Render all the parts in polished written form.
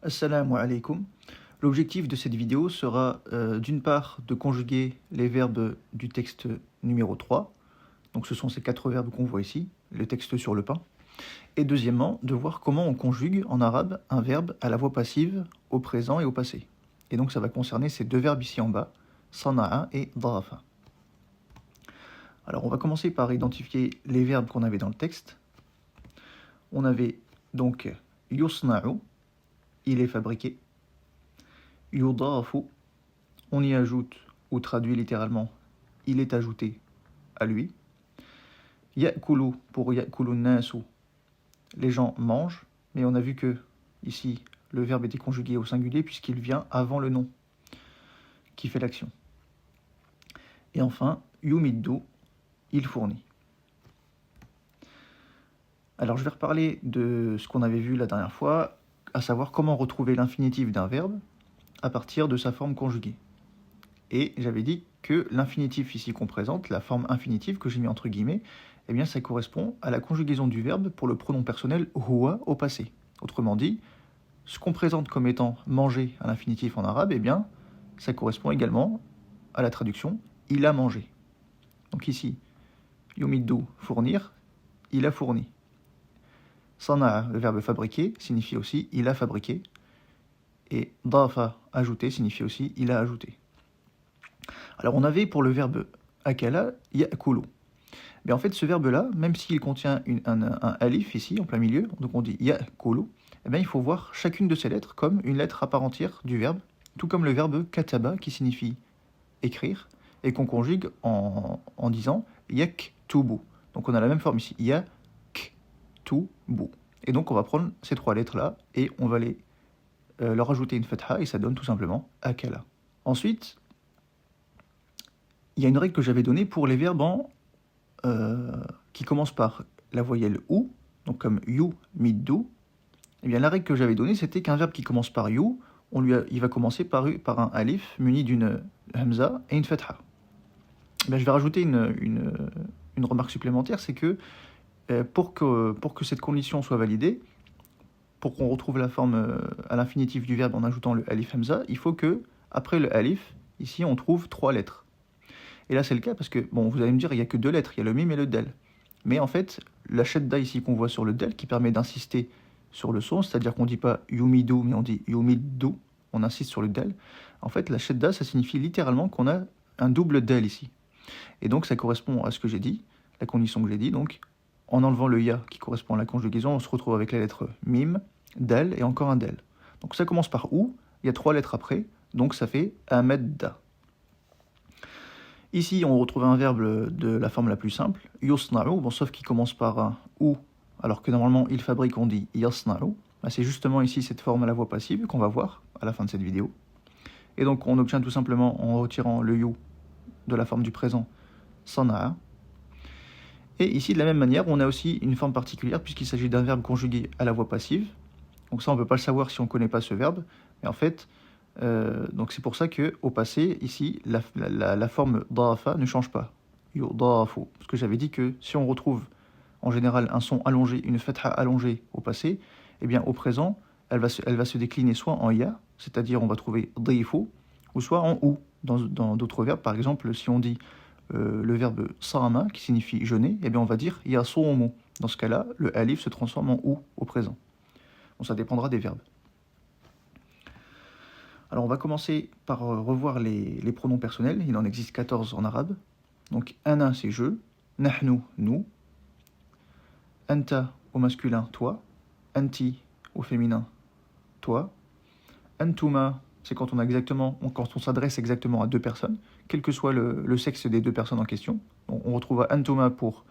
Assalamu alaikum. L'objectif de cette vidéo sera d'une part de conjuguer les verbes du texte numéro 3, donc ce sont ces 4 verbes qu'on voit ici, le texte sur le pain, et deuxièmement de voir comment on conjugue en arabe un verbe à la voix passive au présent et au passé. Et donc ça va concerner ces 2 verbes ici en bas, sana'a et darafa. Alors on va commencer par identifier les verbes qu'on avait dans le texte. On avait donc yusna'u, il est fabriqué. Yudafu, on y ajoute, ou traduit littéralement, il est ajouté à lui. Ya'kulu, pour ya'kulu nasu, les gens mangent, mais on a vu que ici le verbe était conjugué au singulier puisqu'il vient avant le nom qui fait l'action. Et enfin, yumiddu, il fournit. Alors je vais reparler de ce qu'on avait vu la dernière fois, à savoir comment retrouver l'infinitif d'un verbe à partir de sa forme conjuguée. Et j'avais dit que l'infinitif ici qu'on présente, la forme infinitive que j'ai mis entre guillemets, eh bien ça correspond à la conjugaison du verbe pour le pronom personnel huwa au passé. Autrement dit, ce qu'on présente comme étant manger à l'infinitif en arabe, eh bien ça correspond également à la traduction il a mangé. Donc ici, yumiddu, fournir, il a fourni. Sana'a, le verbe fabriquer, signifie aussi il a fabriqué. Et dafa, ajouter, signifie aussi il a ajouté. Alors on avait pour le verbe akala, ya'kulu. Mais en fait ce verbe-là, même s'il contient un alif ici en plein milieu, donc on dit ya'kulu, eh bien il faut voir chacune de ces lettres comme une lettre à part entière du verbe, tout comme le verbe kataba qui signifie écrire, et qu'on conjugue en disant yaktubu. Donc on a la même forme ici, yaktubu. Et donc on va prendre ces 3 lettres-là et on va leur ajouter une fatha et ça donne tout simplement akala. Ensuite, il y a une règle que j'avais donnée pour les verbes qui commencent par la voyelle ou, donc comme you, middu. Eh bien, la règle que j'avais donnée, c'était qu'un verbe qui commence par you, il va commencer par un alif muni d'une hamza et une fatha. Eh bien, je vais rajouter une remarque supplémentaire, c'est que pour que cette condition soit validée, pour qu'on retrouve la forme à l'infinitif du verbe en ajoutant le alif hamza, il faut que, après le alif, ici, on trouve 3 lettres. Et là, c'est le cas parce que, bon, vous allez me dire, il n'y a que 2 lettres, il y a le mim et le del. Mais en fait, la shadda ici qu'on voit sur le del, qui permet d'insister sur le son, c'est-à-dire qu'on ne dit pas yumidu, mais on dit yumiddu, on insiste sur le del. En fait, la shadda, ça signifie littéralement qu'on a un double del ici. Et donc, ça correspond à ce que j'ai dit, la condition que j'ai dit. Donc, en enlevant le ya qui correspond à la conjugaison, on se retrouve avec la lettre mim, del et encore un del. Donc, ça commence par ou, il y a 3 lettres après, donc ça fait amedda. Ici, on retrouve un verbe de la forme la plus simple, yusna'u, bon, sauf qu'il commence par un ou, alors que normalement il fabrique, on dit yasna'u. C'est justement ici cette forme à la voix passive qu'on va voir à la fin de cette vidéo. Et donc on obtient tout simplement, en retirant le you de la forme du présent, sana'a. Et ici, de la même manière, on a aussi une forme particulière puisqu'il s'agit d'un verbe conjugué à la voix passive. Donc ça, on ne peut pas le savoir si on ne connaît pas ce verbe. Mais en fait, donc c'est pour ça qu'au passé, ici, la forme darafa ne change pas. Yudarafu. Parce que j'avais dit que si on retrouve en général un son allongé, une fatha allongée au passé, eh bien au présent, elle va se décliner soit en ya, c'est-à-dire on va trouver daifu, ou soit en ou, dans d'autres verbes. Par exemple, si on dit le verbe sarama, qui signifie jeûner, eh bien on va dire yasumu. Dans ce cas-là, le alif se transforme en ou au présent. Bon, ça dépendra des verbes. Alors on va commencer par revoir les pronoms personnels, il en existe 14 en arabe. Donc ana c'est je, nahnu nous, anta au masculin toi, anti au féminin toi, antuma c'est quand on s'adresse exactement à 2 personnes, quel que soit le sexe des 2 personnes en question. Donc, on retrouve antuma pour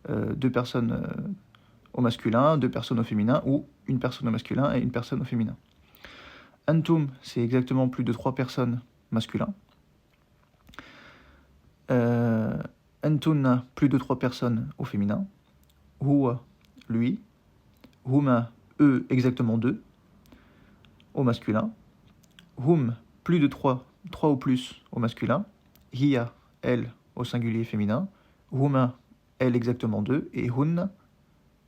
2 personnes au masculin, 2 personnes au féminin, ou une personne au masculin et une personne au féminin. Antum, c'est exactement plus de 3 personnes masculins. Antunna, plus de 3 personnes au féminin. Huwa, lui. Huma, eux, exactement 2 au masculin. Hum, plus de 3 ou plus au masculin. Hiya, elle, au singulier féminin. Huma, elle, exactement 2. Et hunna,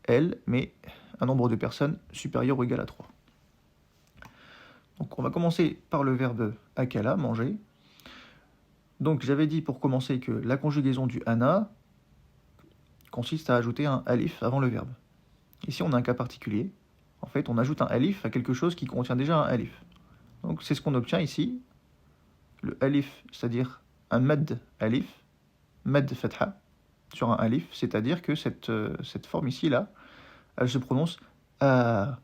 elle, mais un nombre de personnes supérieur ou égal à 3. Donc on va commencer par le verbe akala, manger. Donc j'avais dit pour commencer que la conjugaison du ana consiste à ajouter un alif avant le verbe. Ici on a un cas particulier. En fait on ajoute un alif à quelque chose qui contient déjà un alif. Donc c'est ce qu'on obtient ici. Le alif, c'est-à-dire un mad alif, mad fatha, sur un alif, c'est-à-dire que cette forme ici, là, elle se prononce a.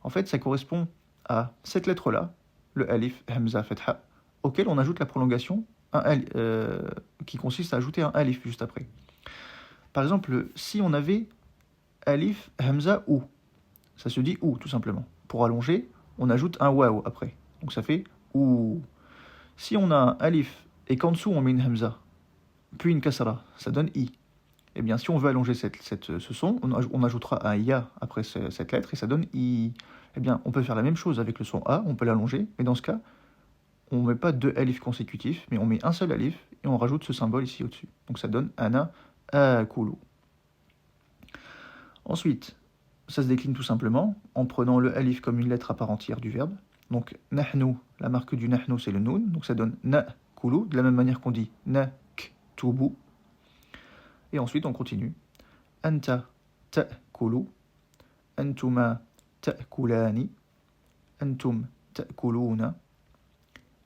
En fait, ça correspond à cette lettre-là, le alif, hamza, fatha, auquel on ajoute la prolongation qui consiste à ajouter un alif juste après. Par exemple, si on avait alif, hamza, ou, ça se dit ou tout simplement. Pour allonger, on ajoute un waw après. Donc ça fait ou. Si on a un alif et qu'en dessous on met une hamza, puis une kasra, ça donne i. Eh bien, si on veut allonger ce son, on ajoutera un ya après cette lettre et ça donne i. Eh bien, on peut faire la même chose avec le son a, on peut l'allonger, mais dans ce cas, on ne met pas deux alifs consécutifs, mais on met un seul alif et on rajoute ce symbole ici au-dessus. Donc ça donne ana akulu. Ensuite, ça se décline tout simplement en prenant le alif comme une lettre à part entière du verbe. Donc nahnu, la marque du nahnu c'est le nun, donc ça donne nakulu, de la même manière qu'on dit naktubu. Et ensuite on continue. Anta ta'kulu, antuma ta'kulani, antum ta'kuluna,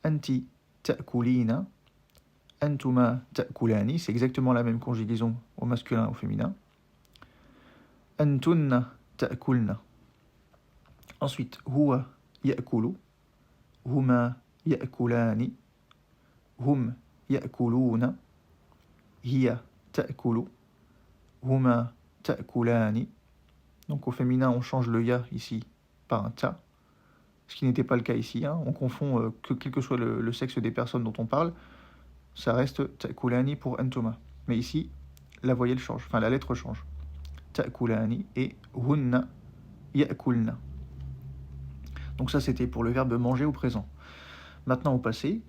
anti ta'kulina, antuma ta'kulani, c'est exactement la même conjugaison au masculin et au féminin. Antunna ta'kulna. Ensuite, huwa ya'kulu, huma ya'kulani, hum ya'kuluna, hiya ta'kulu, huma ta'kulani. Donc au féminin, on change le ya ici par un ta, ce qui n'était pas le cas ici. Hein. On confond quel que soit le sexe des personnes dont on parle, ça reste ta'kulani pour antuma. Mais ici, la voyelle change, enfin la lettre change. Ta'kulani et hunna ya'kulna. Donc ça c'était pour le verbe manger au présent. Maintenant au passé,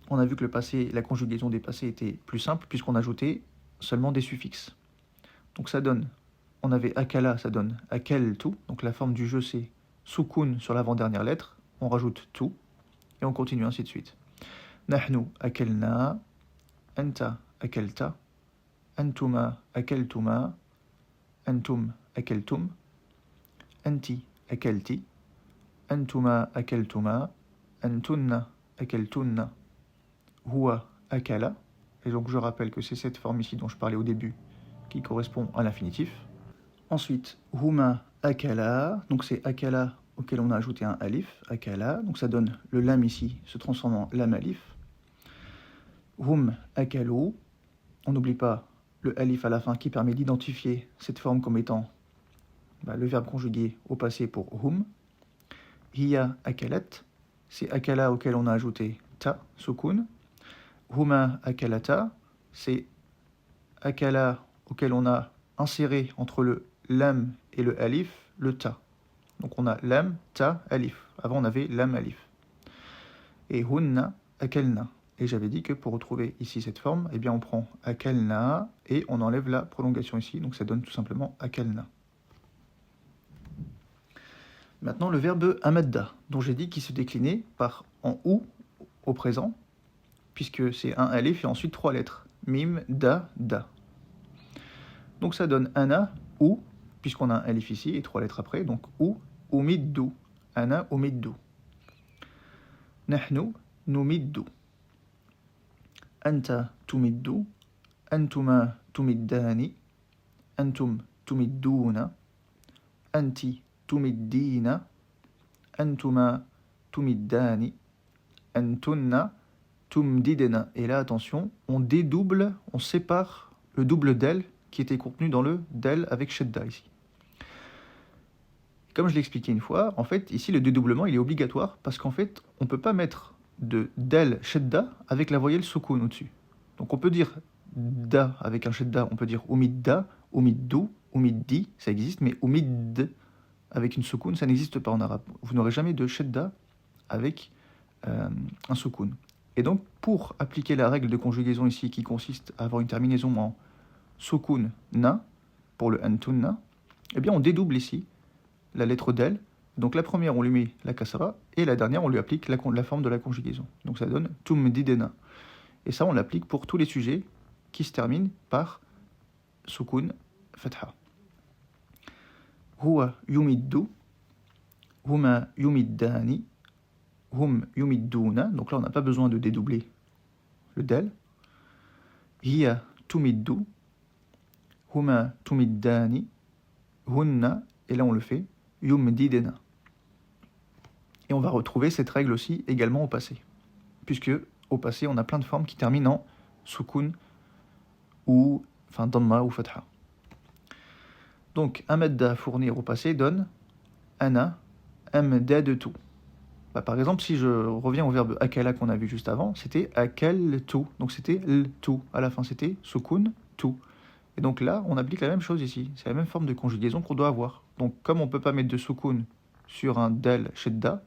on a vu que le passé, la conjugaison des passés était plus simple puisqu'on ajoutait seulement des suffixes. Donc ça donne, on avait akala, ça donne akeltu, donc la forme du jeu c'est sukun sur l'avant-dernière lettre, on rajoute tu, et on continue ainsi de suite. Nahnu akelna, anta akelta, antuma akeltuma, antum akeltum, anti akelti, antuma akeltuma, antunna akeltunna, huwa akala. Et donc je rappelle que c'est cette forme ici dont je parlais au début qui correspond à l'infinitif. Ensuite, huma akala, donc c'est akala auquel on a ajouté un alif, akala, donc ça donne le lam ici se transforme en lam alif. Hum akalu, on n'oublie pas le alif à la fin qui permet d'identifier cette forme comme étant le verbe conjugué au passé pour hum. Hiya akalat, c'est akala auquel on a ajouté ta, sukun. Huma akalata, c'est akala auquel on a inséré entre le lam et le alif le ta. Donc on a lam, ta, alif. Avant on avait lam, alif. Et hunna akalna. Et j'avais dit que pour retrouver ici cette forme, eh bien on prend akalna et on enlève la prolongation ici, donc ça donne tout simplement akalna. Maintenant le verbe amadda, dont j'ai dit qu'il se déclinait par en ou au présent, puisque c'est un alif et ensuite trois lettres. Mim, da, da. Donc ça donne ana, ou, puisqu'on a un alif ici et trois lettres après, donc ou, umiddu. Ana, umiddu. Nahnu, numiddu. Anta, tumiddu. Antuma, tumiddani. Antum, tumidduna. Anti, tumiddina. Antuma, tumiddani. Antunna, tumdidna. Et là, attention, on dédouble, on sépare le double del qui était contenu dans le del avec shedda ici. Comme je l'ai expliqué une fois, en fait, ici, le dédoublement, il est obligatoire parce qu'en fait, on ne peut pas mettre de del shedda avec la voyelle sukun au-dessus. Donc on peut dire da avec un shedda, on peut dire umidda, umiddu, umiddi, ça existe, mais umid avec une sukun, ça n'existe pas en arabe. Vous n'aurez jamais de shedda avec un sukun. Et donc, pour appliquer la règle de conjugaison ici, qui consiste à avoir une terminaison en sukun na, pour le antunna, eh bien on dédouble ici la lettre del Donc la première, on lui met la kasra, et la dernière, on lui applique la forme de la conjugaison. Donc ça donne tumdidena. Et ça, on l'applique pour tous les sujets qui se terminent par sukun fatha. Huwa yumiddu, huma yumiddani, hum yumidduna. Donc là, on n'a pas besoin de dédoubler le del. Hiya tumiddu, huma tumiddani, hunna, et là on le fait, yumdidena. Et on va retrouver cette règle aussi également au passé. Puisque au passé, on a plein de formes qui terminent en sukun ou dhamma ou fatha. Donc, un madda à fournir au passé donne ana amdadtu. Par exemple, si je reviens au verbe akala qu'on a vu juste avant, c'était akaltu. Donc c'était l-tu. À la fin, c'était sukun tu. Et donc là, on applique la même chose ici. C'est la même forme de conjugaison qu'on doit avoir. Donc, comme on ne peut pas mettre de sukun sur un del shedda,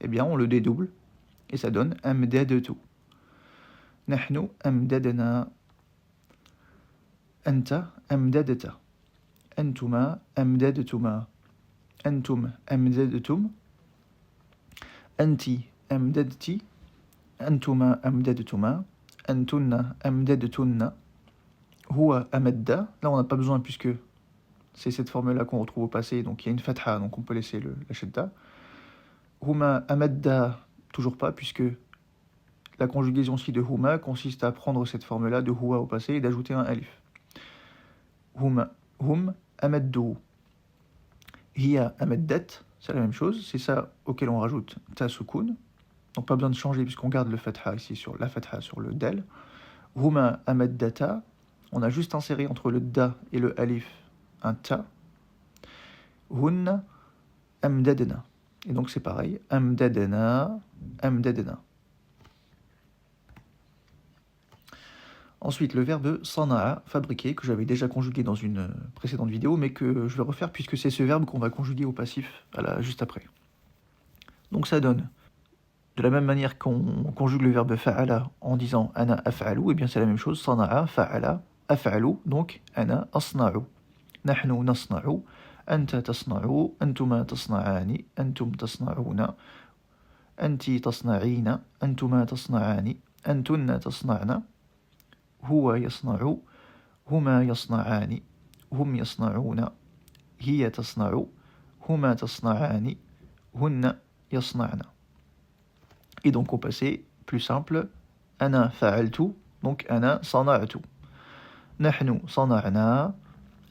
eh bien, on le dédouble. Et ça donne amdadtu. Nahnu amdadna. Anta amdadta. Antuma amdadtuma. Antum amdadtum. Anti amdadti. Antuma amdadtuma. Antunna amdadtunna. Huwa amadda. Là, on n'a pas besoin puisque c'est cette forme-là qu'on retrouve au passé. Donc, il y a une fatha, donc on peut laisser la shadda. Huma amadda, toujours pas, puisque la conjugaison ci de huma consiste à prendre cette forme-là de huwa au passé et d'ajouter un alif. Hum amaddu. Hiya amaddat, c'est la même chose, c'est ça auquel on rajoute ta sukun. Donc pas besoin de changer puisqu'on garde le fatha ici sur la fatha sur le del. Huma amaddata, on a juste inséré entre le da et le alif un ta. Hunna amdadna. Et donc c'est pareil, amdadna, amdadna. Ensuite, le verbe sana'a, fabriquer, que j'avais déjà conjugué dans une précédente vidéo, mais que je vais refaire puisque c'est ce verbe qu'on va conjuguer au passif juste après. Donc ça donne, de la même manière qu'on conjugue le verbe fa'ala en disant ana af'alu, et bien c'est la même chose, sana'a, fa'ala, af'alu, donc ana asna'u. Nahnu nasna'u, anta tasna'u, antuma tasna'ani, antum tasna'una, anti tasna'ina, antuma tasna'ani, antunna tasna'na. هو يصنع هما يصنعان هم يصنعون هي تصنع هما تصنعان هن يصنعن. Et donc au passé, plus simple, أنا فعلت, donc أنا صنعت. نحن صنعنا,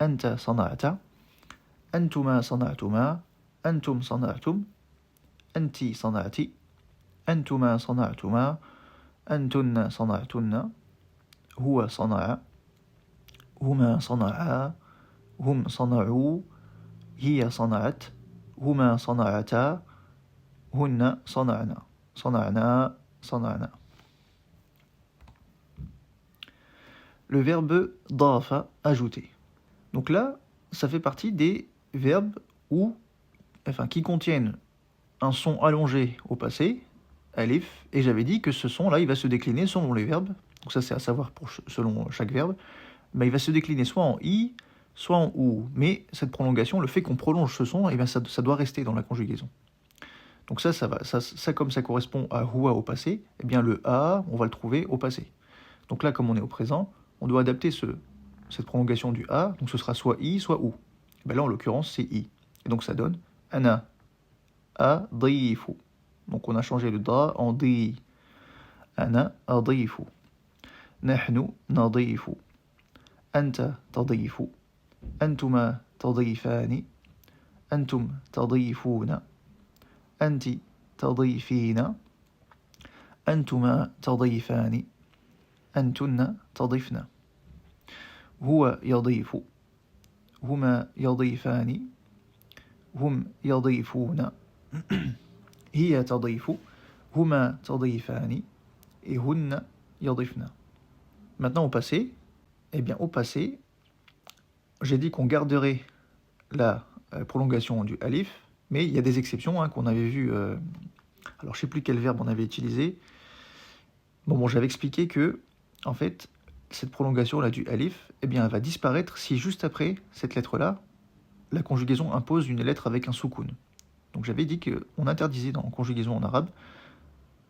أنت صنعت, أنتما صنعتما, أنتم صنعتم, أنت صنعت, أنتما صنعتما, أنتن صنعتن, هو صنع, هما صنعا, هم صنعوا, هي صنعت, هما صنعتا, هن صنعنا, صنعنا, صنعنا. Le verbe dafa, ajouter. Donc là, ça fait partie des verbes qui contiennent un son allongé au passé, alif, et j'avais dit que ce son-là, il va se décliner selon les verbes. Donc ça, c'est à savoir selon chaque verbe. Mais il va se décliner soit en i, soit en ou. Mais cette prolongation, le fait qu'on prolonge ce son, eh bien ça doit rester dans la conjugaison. Donc ça va. Ça, comme ça correspond à huwa au passé, eh bien le a, on va le trouver au passé. Donc là, comme on est au présent, on doit adapter cette prolongation du a. Donc ce sera soit i, soit ou. Et bien là, en l'occurrence, c'est i. Et donc ça donne ana adifu. Donc on a changé le da en di. Ana adifu. نحن نضيف أنت تضيف أنتما تضيفان أنتم تضيفون أنت تضيفين أنتما تضيفان أنتن تضيفن هو يضيف هما يضيفان هم يضيفون هي تضيف هما تضيفان et هن يضيفن. Maintenant au passé, eh bien au passé, j'ai dit qu'on garderait la prolongation du alif, mais il y a des exceptions qu'on avait vues. Alors je sais plus quel verbe on avait utilisé. Bon, j'avais expliqué que, en fait, cette prolongation là du alif, eh bien elle va disparaître si juste après cette lettre-là, la conjugaison impose une lettre avec un soukoun. Donc j'avais dit qu'on interdisait dans conjugaison en arabe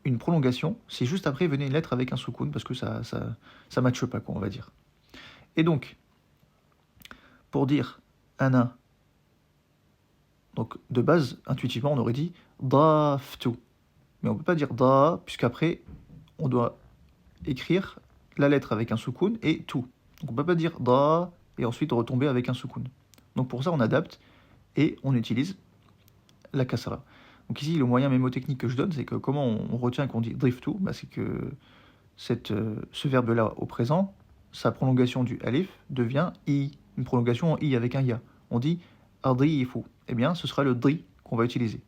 une prolongation, si juste après venait une lettre avec un soukoun, parce que ça matche pas, quoi, on va dire. Et donc, pour dire ana, donc de base, intuitivement, on aurait dit daftu. Mais on ne peut pas dire da, puisqu'après, on doit écrire la lettre avec un soukoun et tout. Donc on ne peut pas dire da et ensuite retomber avec un soukoun. Donc pour ça, on adapte et on utilise la kasra. Donc ici, le moyen mémotechnique que je donne, c'est que comment on retient qu'on dit driftu, c'est que ce verbe-là au présent, sa prolongation du alif devient i, une prolongation en i avec un ya. On dit adrifu. Eh bien, ce sera le dri qu'on va utiliser.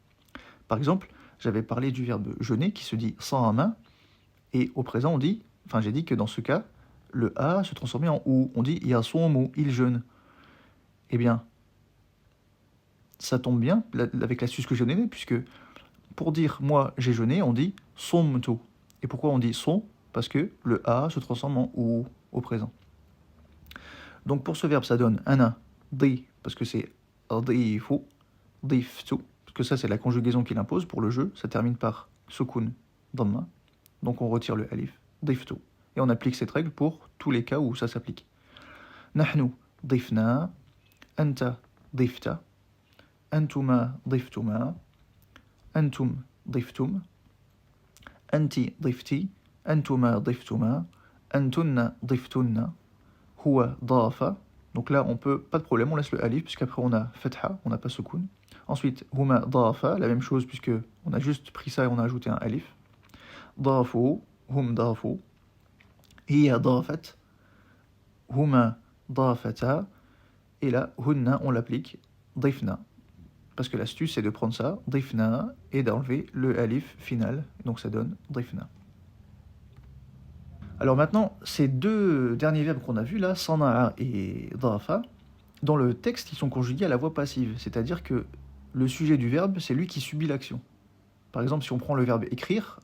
Par exemple, j'avais parlé du verbe jeûner qui se dit sans un main, et au présent, j'ai dit que dans ce cas, le a se transformait en ou. On dit yasomu, il jeûne. Eh bien, ça tombe bien avec l'astuce que j'ai donnée, puisque pour dire moi j'ai jeûné, on dit somtu. Et pourquoi on dit son? Parce que le a se transforme en ou au présent. Donc pour ce verbe, ça donne un a, di, parce que c'est difu, diftu, parce que ça c'est la conjugaison qu'il impose pour le jeu, ça termine par sukun, dhamma, donc on retire le alif, diftu. Et on applique cette règle pour tous les cas où ça s'applique. Nahnu difna, anta difta, antuma diftuma, antum diftum, anti difti, antuma diftuma, antunna diftunna, huwa dafa. Donc là, on peut, pas de problème, on laisse le alif, puisqu'après on a fatha, on n'a pas sukun. Ensuite, huma dafa, la même chose, puisque on a juste pris ça et on a ajouté un alif. Dafu, hum dafu, hiya dafat, huma dafata, et là, hunna, on l'applique, difna. Parce que l'astuce, c'est de prendre ça, difna, et d'enlever le alif final, donc ça donne difna. Alors maintenant, ces deux derniers verbes qu'on a vus là, sana'a et dafa, dans le texte, ils sont conjugués à la voix passive, c'est-à-dire que le sujet du verbe, c'est lui qui subit l'action. Par exemple, si on prend le verbe écrire,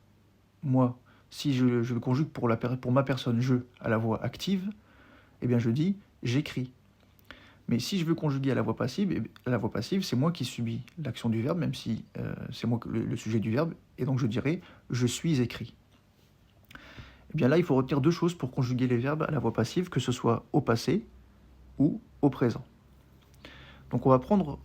moi, si je le conjugue pour ma personne je à la voix active, eh bien je dis j'écris. Mais si je veux conjuguer à la voix passive, c'est moi qui subis l'action du verbe, même si c'est moi le sujet du verbe, et donc je dirais je suis écrit. Eh bien là, il faut retenir deux choses pour conjuguer les verbes à la voix passive, que ce soit au passé ou au présent. Donc on va prendre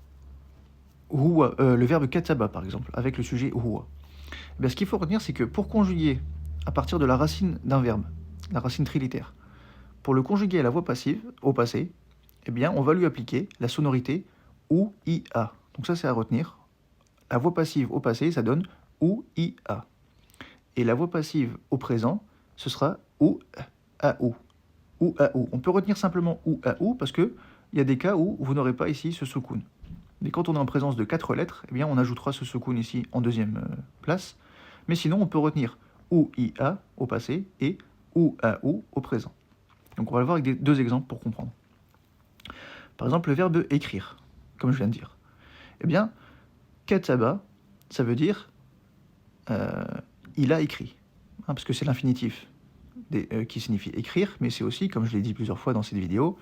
huwa, le verbe kataba par exemple, avec le sujet huwa. Eh bien, ce qu'il faut retenir, c'est que pour conjuguer à partir de la racine d'un verbe, la racine trilitère, pour le conjuguer à la voix passive, au passé, eh bien, on va lui appliquer la sonorité ou ia. Donc ça, c'est à retenir. La voix passive au passé, ça donne ou ia. Et la voix passive au présent, ce sera ou a ou. Ou a ou. On peut retenir simplement ou a ou parce que il y a des cas où vous n'aurez pas ici ce soukoun. Mais quand on est en présence de 4 lettres, eh bien, on ajoutera ce soukoun ici en deuxième place. Mais sinon, on peut retenir ou ia au passé et ou a ou au présent. Donc on va le voir avec deux exemples pour comprendre. Par exemple, le verbe écrire, comme je viens de dire. Eh bien, kataba, ça veut dire il a écrit, parce que c'est l'infinitif qui signifie écrire, mais c'est aussi, comme je l'ai dit plusieurs fois dans cette vidéo,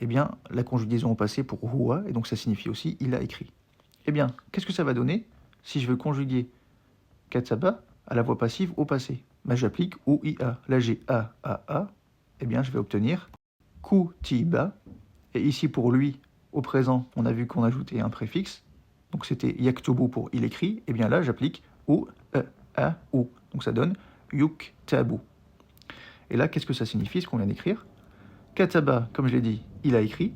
eh bien, la conjugaison au passé pour huwa, et donc ça signifie aussi il a écrit. Eh bien, qu'est-ce que ça va donner si je veux conjuguer kataba à la voix passive au passé? J'applique ou ia. Là, j'ai a, eh bien, je vais obtenir kutiba. Et ici, pour lui, au présent, on a vu qu'on ajoutait un préfixe. Donc, c'était yaktubu pour il écrit. Et bien là, j'applique ou, a, ou. Donc, ça donne yuktabu. Et là, qu'est-ce que ça signifie, ce qu'on vient d'écrire? Kataba, comme je l'ai dit, il a écrit.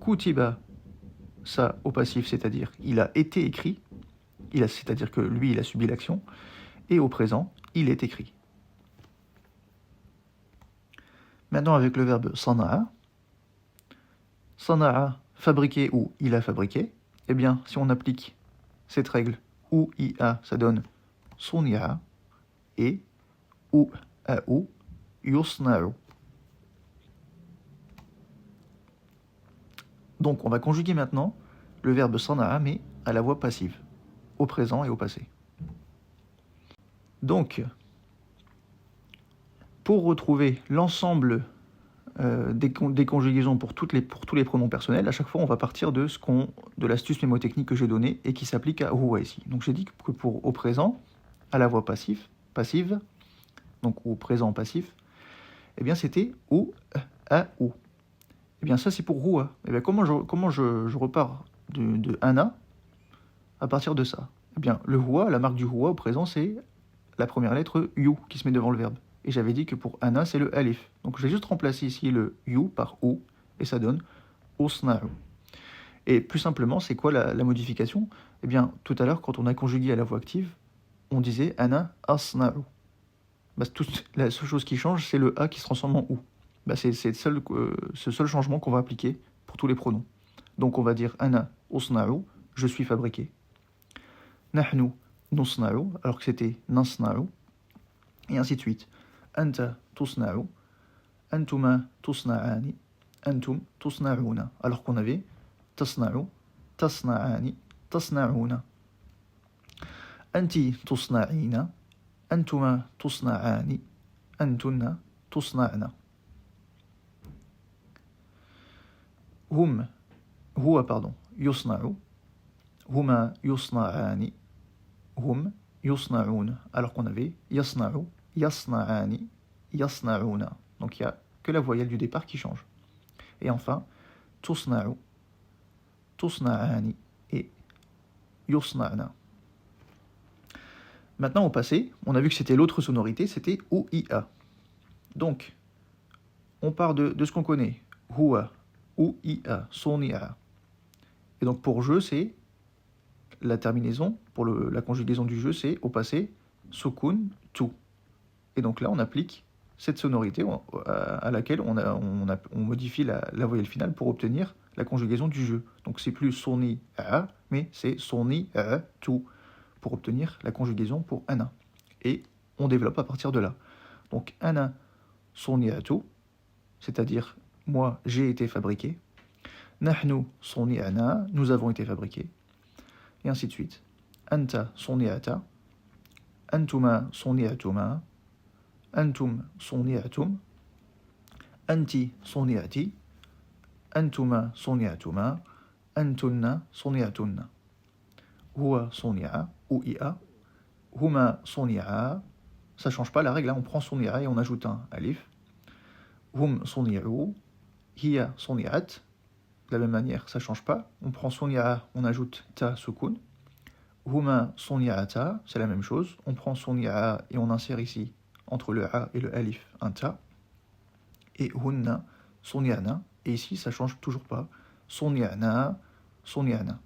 Kutiba, ça au passif, c'est-à-dire il a été écrit. C'est-à-dire que lui, il a subi l'action. Et au présent, il est écrit. Maintenant, avec le verbe sana'a. Sana'a, fabriquer ou il a fabriqué. Eh bien, si on applique cette règle, ou ia, ça donne suni'a, et ou a ou yusna'u. Donc, on va conjuguer maintenant le verbe sana'a, mais à la voix passive, au présent et au passé. Donc, pour retrouver l'ensemble des conjugaisons pour tous les pronoms personnels, à chaque fois on va partir de l'astuce mémotechnique que j'ai donnée et qui s'applique à huwa ici. Donc j'ai dit que pour au présent, à la voix passive, donc au présent passif, eh bien c'était ou, a, ou. Eh bien ça c'est pour huwa. Eh bien comment je repars de ana à partir de ça? Eh bien le huwa, la marque du huwa au présent c'est la première lettre you qui se met devant le verbe. Et j'avais dit que pour ana, c'est le alif. Donc je vais juste remplacer ici le you par ou, et ça donne usna'u. Et plus simplement, c'est quoi la modification? Eh bien, tout à l'heure, quand on a conjugué à la voix active, on disait ana asna'u. Bah, la seule chose qui change, c'est le a qui se transforme en ou. Bah, c'est ce seul changement qu'on va appliquer pour tous les pronoms. Donc on va dire ana usna'u, je suis fabriqué. Nahnu nusna'u, alors que c'était nasna'u. Et ainsi de suite. Anta tusna'u, antuma tusna'ani, antum tusna'una. Alors qu'on avait tasna'u, tasna'ani, tasna'una. Anti tusna'ina, antuma tusna'ani, antunna tusna'na. Yusna'u, huma yusna'ani, hum yusna'un. Alors qu'on avait yasna'u, yasna'ani, yasna'una. Donc il n'y a que la voyelle du départ qui change. Et enfin, tusna'u, tusna'ani et yusna'na. Maintenant au passé, on a vu que c'était l'autre sonorité, c'était ou-ia. Donc, on part de ce qu'on connaît. Huwa, ou-ia, soni'a. Et donc pour je, c'est la terminaison, pour la conjugaison du je, c'est au passé, sukun, tu. Et donc là, on applique cette sonorité à laquelle on modifie la voyelle finale pour obtenir la conjugaison du je. Donc c'est plus soni a, mais c'est soni a tu pour obtenir la conjugaison pour ana. Et on développe à partir de là. Donc ana soni a tu, c'est-à-dire moi j'ai été fabriqué. Nahnu soni ana, nous avons été fabriqués. Et ainsi de suite. Anta soni ata, antuma soni atuma. Antum soni'atum, anti soni'ati, antuma soni'atuma, antunna soni'atunna. Huwa soni'a ou ia, huma soni'a, ça change pas la règle, là on prend soni'a et on ajoute un alif. Hum soni'u, hiya soni'at, de la même manière, ça change pas, on prend soni'a, on ajoute ta sukun. Huma soni'ata, c'est la même chose, on prend soni'a et on insère ici entre le A et le Alif, un Ta. Et Hunna, Soniana. Et ici, ça ne change toujours pas. Soniana, Soniana.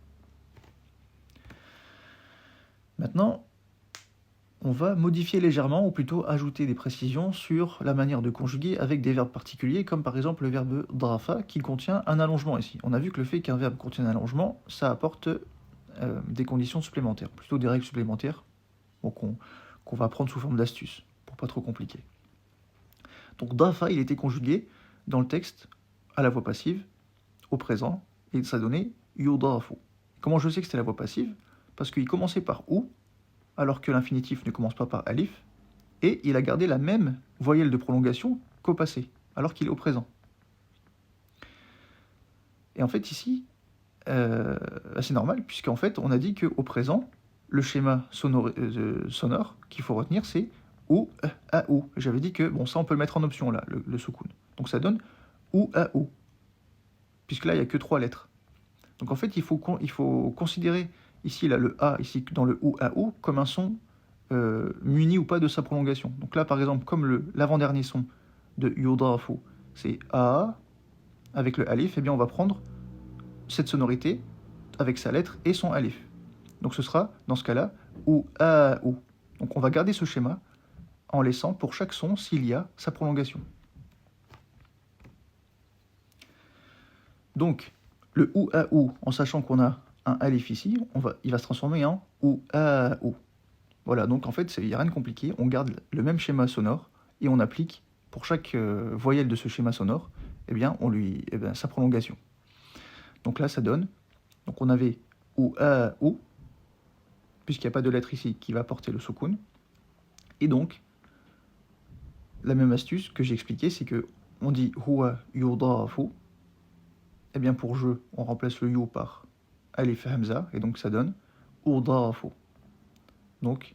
Maintenant, on va modifier légèrement, ou plutôt ajouter des précisions sur la manière de conjuguer avec des verbes particuliers, comme par exemple le verbe drafa, qui contient un allongement ici. On a vu que le fait qu'un verbe contienne un allongement, ça apporte des conditions supplémentaires, plutôt des règles supplémentaires, qu'on va prendre sous forme d'astuces, pour pas trop compliquer. Donc drafa, il était conjugué dans le texte à la voix passive, au présent, et ça donnait yudafu. Comment je sais que c'était la voix passive? Parce qu'il commençait par ou, alors que l'infinitif ne commence pas par alif, et il a gardé la même voyelle de prolongation qu'au passé, alors qu'il est au présent. Et en fait ici, c'est normal, puisqu'en fait on a dit qu'au présent, le schéma sonore qu'il faut retenir, c'est ou, a, ou. J'avais dit que, bon, ça on peut le mettre en option là, le soukoun. Donc ça donne ou, a, ou. Puisque là il n'y a que 3 lettres. Donc en fait il faut considérer ici là, le a, ici dans le ou, a, ou, comme un son muni ou pas de sa prolongation. Donc là par exemple, comme l'avant-dernier son de yudafu, c'est a, avec le alif, et bien on va prendre cette sonorité avec sa lettre et son alif. Donc ce sera, dans ce cas-là, ou, a, ou. Donc on va garder ce schéma en laissant pour chaque son s'il y a sa prolongation. Donc, le ou a ou, en sachant qu'on a un alif ici, il va se transformer en ou a ou. Voilà, donc en fait, il n'y a rien de compliqué, on garde le même schéma sonore et on applique pour chaque voyelle de ce schéma sonore, eh bien, sa prolongation. Donc là, ça donne, donc on avait ou a ou, puisqu'il n'y a pas de lettre ici qui va porter le soukoun, et donc, la même astuce que j'ai expliqué, c'est que on dit huwa yudafu, eh bien pour je, on remplace le you par alif hamza, et donc ça donne udafu. Donc,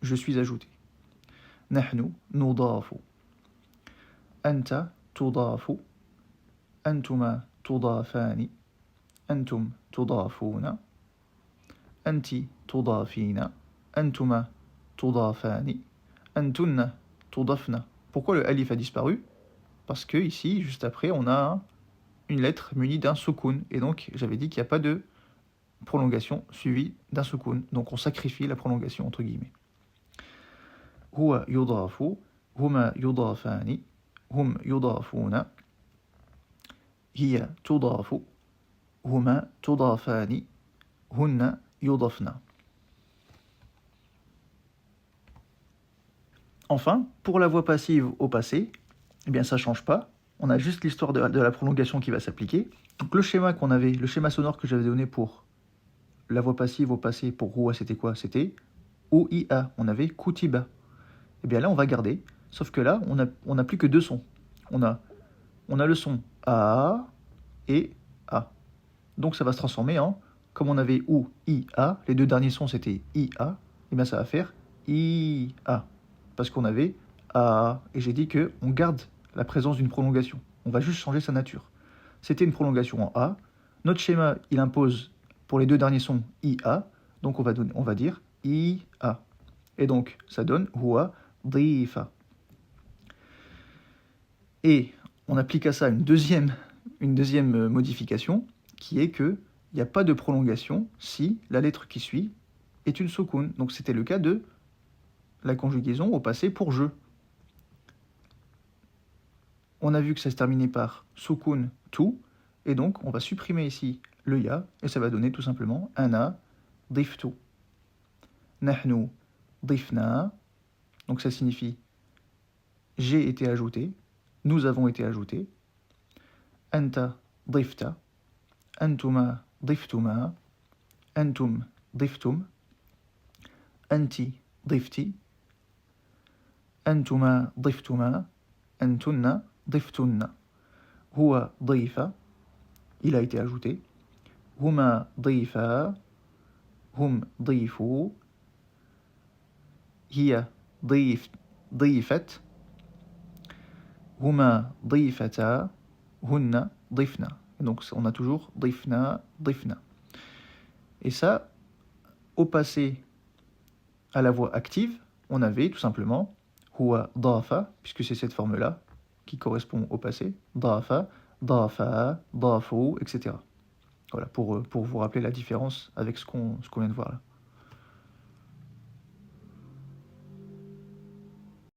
je suis ajouté. Nahnu nudafu. Anta tudafu. Antuma tudafani. Antum tudafuna. Anti tudafina. Antuma tudafani. Antunna tudafna. Pourquoi le alif a disparu? Parce que ici, juste après, on a une lettre munie d'un soukoun. Et donc, j'avais dit qu'il n'y a pas de prolongation suivie d'un soukoun. Donc, on sacrifie la prolongation, entre guillemets. Huwa yudafu. Huma yudafani. Hum yudafuna. Hiya tudafu. Huma tudafani. Hunna yudafna. Enfin, pour la voix passive au passé, eh bien ça ne change pas. On a juste l'histoire de la prolongation qui va s'appliquer. Donc le schéma qu'on avait, le schéma sonore que j'avais donné pour la voix passive au passé, pour Roua, c'était quoi? C'était OIA. On avait Kutiba. Eh bien là, on va garder. Sauf que là, on n'a plus que deux sons. On a le son A et A. Donc ça va se transformer en, comme on avait OU, IA, les deux derniers sons c'était IA, et bien ça va faire IA. Parce qu'on avait A, et j'ai dit qu'on garde la présence d'une prolongation. On va juste changer sa nature. C'était une prolongation en A. Notre schéma, il impose pour les deux derniers sons IA, donc on va dire IA. Et donc ça donne Huwa Difa. Et on applique à ça une deuxième modification, qui est qu'il n'y a pas de prolongation si la lettre qui suit est une soukoun. Donc c'était le cas de la conjugaison au passé pour je. On a vu que ça se terminait par soukoun tu, et donc on va supprimer ici le ya, et ça va donner tout simplement ana diftu. Nahnu difna, donc ça signifie j'ai été ajouté, nous avons été ajoutés. Anta difta, antuma diftuma, antum diftum, anti difti, antuma diftuma, antunna diftunna. Huwa difa, il a été ajouté. Huma difa, hum difu. Hiya difat. Huma difata, hunna difna. Et donc on a toujours difna, difna. Et ça, au passé, à la voix active, on avait tout simplement huwa dafa, puisque c'est cette forme-là qui correspond au passé, dafa, dafa, dafu, etc. Voilà, pour vous rappeler la différence avec ce qu'on vient de voir là.